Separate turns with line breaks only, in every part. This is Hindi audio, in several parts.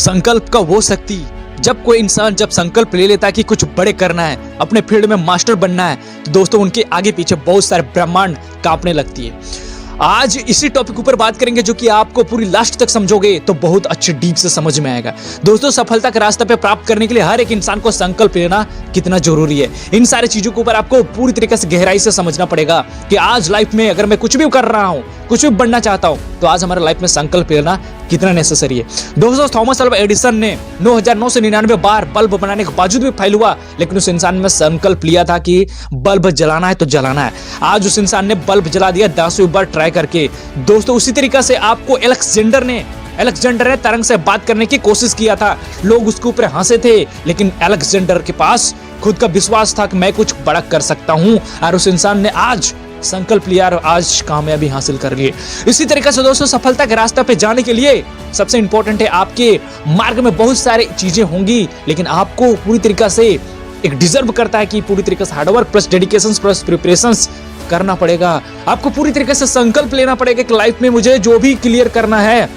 संकल्प का वो शक्ति, जब कोई इंसान जब संकल्प ले लेता है कि कुछ बड़े करना है, अपने फील्ड में मास्टर बनना है, तो दोस्तों उनके आगे पीछे बहुत सारे ब्रह्मांड कांपने लगती है। आज इसी टॉपिक ऊपर बात करेंगे जो कि आपको पूरी लास्ट तक समझोगे तो बहुत अच्छे डीप से समझ में आएगा। दोस्तों, सफलता के रास्ते पे प्राप्त करने के लिए हर एक इंसान को संकल्प लेना कितना जरूरी है, इन सारी चीजों के ऊपर आपको पूरी तरीके से गहराई से समझना पड़ेगा कि आज लाइफ में अगर मैं कुछ भी कर रहा हूं, कुछ भी बनना चाहता हूं, तो आज हमारे लाइफ में संकल्प लेना कितना नेसेसरी है। दोस्तों, थॉमस अल्वा एडिसन ने 9999 बार बल्ब बनाने के बावजूद भी फेल हुआ, लेकिन उस इंसान ने संकल्प लिया था कि बल्ब जलाना है तो जलाना है। आज उस इंसान ने बल्ब जला दिया 10वीं बार ट्राई करके। दोस्तों, उसी तरीके से आपको अलेक्जेंडर ने तरंग से बात करने की कोशिश किया था, लोग उसके ऊपर हंसे थे, लेकिन अलेक्जेंडर के पास खुद का विश्वास था कि मैं कुछ बड़ा कर सकता हूं, और उस इंसान ने आज संकल्प लिया और आज कामयाबी हासिल कर ली। इसी तरीके से दोस्तों, सफलता के रास्ते पे जाने के लिए सबसे इंपॉर्टेंट है, आपके मार्ग में बहुत सारी चीजें होंगी, लेकिन आपको पूरी तरीके से एक डिजर्व करता है कि पूरी तरीके से hard work plus dedication plus preparations करना पड़ेगा। आपको पूरी तरीके से संकल्प लेना पड़ेगा कि लाइफ में मुझे जो भी क्लियर करना है,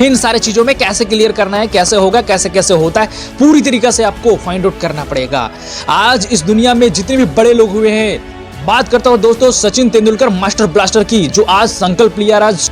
इन सारे चीजों में कैसे क्लियर करना है, कैसे होगा, कैसे कैसे होता है, पूरी तरीके से आपको फाइंड आउट करना पड़ेगा। आज इस दुनिया में जितने भी बड़े लोग हुए हैं, बात करता हूं दोस्तों सचिन तेंदुलकर मास्टर ब्लास्टर की, जो आज संकल्प लिया। आज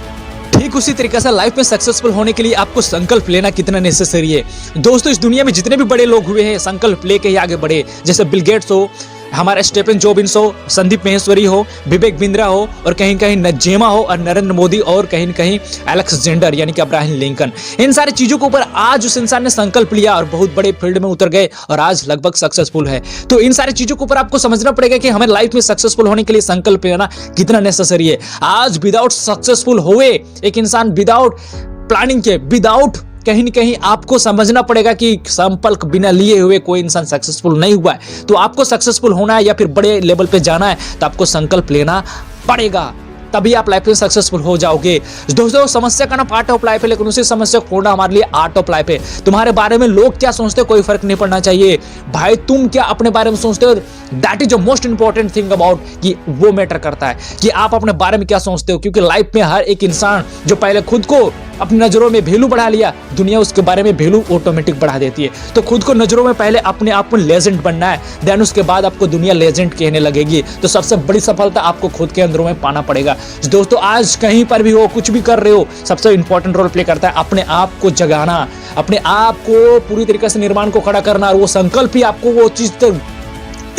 ठीक उसी तरीके से लाइफ में सक्सेसफुल होने के लिए आपको संकल्प लेना कितना नेसेसरी है। दोस्तों, इस दुनिया में जितने भी बड़े लोग हुए हैं, संकल्प लेके ही आगे बढ़े। जैसे बिल गेट्स हो, हमारा स्टीफन जॉबिन्स हो, संदीप महेश्वरी हो, विवेक बिंद्रा हो, और कहीं कहीं नजेमा हो, और नरेंद्र मोदी, और कहीं कहीं अलेक्जेंडर यानी कि अब्राहम लिंकन। इन सारी चीजों के ऊपर आज उस इंसान ने संकल्प लिया और बहुत बड़े फील्ड में उतर गए और आज लगभग सक्सेसफुल है। तो इन सारी चीजों के ऊपर आपको समझना पड़ेगा कि हमें लाइफ में सक्सेसफुल होने के लिए संकल्प लेना कितना नेसेसरी है। आज विदाउट सक्सेसफुल हुए एक इंसान, विदाउट प्लानिंग के, विदाउट कहीं न कहीं आपको समझना पड़ेगा कि संकल्प बिना लिए हुए कोई इंसान सक्सेसफुल नहीं हुआ है। तो आपको सक्सेसफुल होना है या फिर बड़े लेवल पे जाना है, तो आपको संकल्प लेना पड़ेगा, तभी आप लाइफ में सक्सेसफुल हो जाओगे। दोस्तों, समस्या का ना पार्ट ऑफ लाइफ है, लेकिन उसी समस्या को खोलना हमारे लिए आर्ट ऑफ लाइफ है। तुम्हारे बारे में लोग क्या सोचते हो कोई फर्क नहीं पड़ना चाहिए, भाई तुम क्या अपने बारे में सोचते हो, that is the most important thing about, कि वो मैटर करता है कि आप अपने बारे में क्या सोचते हो। क्योंकि लाइफ में हर एक इंसान जो पहले खुद को अपनी नजरों में वैल्यू बढ़ा लिया, दुनिया उसके बारे में वैल्यू ऑटोमेटिक बढ़ा देती है। तो खुद को नजरों में पहले अपने आप में लेजेंड बनना है, देन उसके बाद आपको दुनिया लेजेंड कहने लगेगी। तो सबसे बड़ी सफलता आपको खुद के अंदरों में पाना पड़ेगा। दोस्तों, आज कहीं पर भी हो, कुछ भी कर रहे हो, सबसे इंपॉर्टेंट रोल प्ले करता है अपने आप को जगाना, अपने आप को पूरी तरीके से निर्माण को खड़ा करना। और वो संकल्प ही आपको वो चीज, तो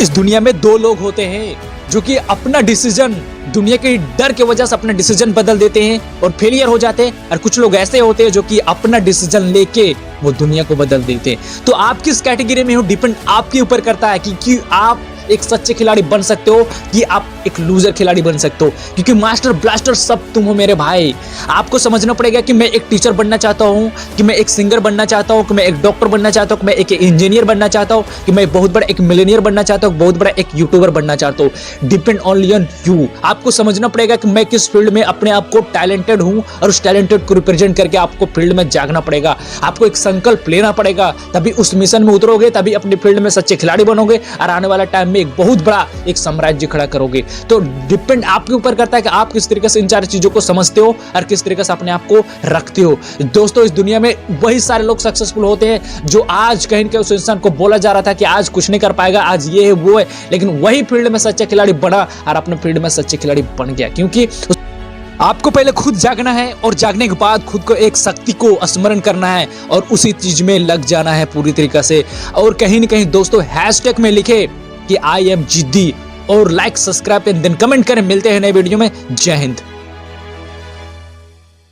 इस दुनिया में दो लोग होते हैं जो कि अपना डिसीजन, दुनिया के डर की वजह से अपना डिसीजन बदल देते हैं और फेलियर हो जाते हैं, और कुछ लोग ऐसे होते हैं जो कि अपना डिसीजन लेके वो दुनिया को बदल देते हैं। तो आप किस कैटेगरी में हो, डिपेंड आपके ऊपर करता है कि आप एक सच्चे खिलाड़ी बन सकते हो कि आप एक लूजर खिलाड़ी बन सकते हो। क्योंकि मास्टर ब्लास्टर सब तुम हो मेरे भाई। आपको समझना पड़ेगा कि मैं एक टीचर बनना चाहता हूं, कि मैं एक सिंगर बनना चाहता हूं, कि मैं एक डॉक्टर बनना चाहता हूं, कि मैं एक इंजीनियर बनना चाहता हूं, कि मैं बहुत बड़ा एक मिलियनियर बनना चाहता हूं, बहुत बड़ा एक यूट्यूबर बनना चाहता हूं। Depend only on you. आपको समझना पड़ेगा कि मैं किस फील्ड में अपने आप को टैलेंटेड हूं, और उस टैलेंटेड को रिप्रेजेंट करके आपको फील्ड में जागना पड़ेगा। आपको एक संकल्प लेना पड़ेगा, तभी उस मिशन में उतरोगे, तभी अपने फील्ड में सच्चे खिलाड़ी बनोगे, और आने वाला टाइम में एक बहुत बड़ा एक साम्राज्य खड़ा करोगे। तो डिपेंड आपके ऊपर करता है कि आप किस तरीके से इन चार चीजों को समझते हो और किस तरीके से अपने आप को रखते हो। दोस्तों, इस दुनिया में वही सारे लोग सक्सेसफुल होते हैं जो आज कहीं के उस इंसान को बोला जा रहा था कि आज कुछ नहीं कर पाएगा, आज ये है वो है, लेकिन वही फील्ड में सच्चा खिलाड़ी बना और अपने फील्ड में सच्चे खिलाड़ी बन गया। क्योंकि आपको पहले खुद जागना है, और जागने के बाद खुद को एक शक्ति को स्मरण करना है और उसी चीज में लग जाना है पूरी तरीके से। और कहीं न कहीं दोस्तों, हैशटैग में लिखे कि आई एम जिद्दी, और like, subscribe and then comment करें। मिलते हैं नए वीडियो में। जय हिंद।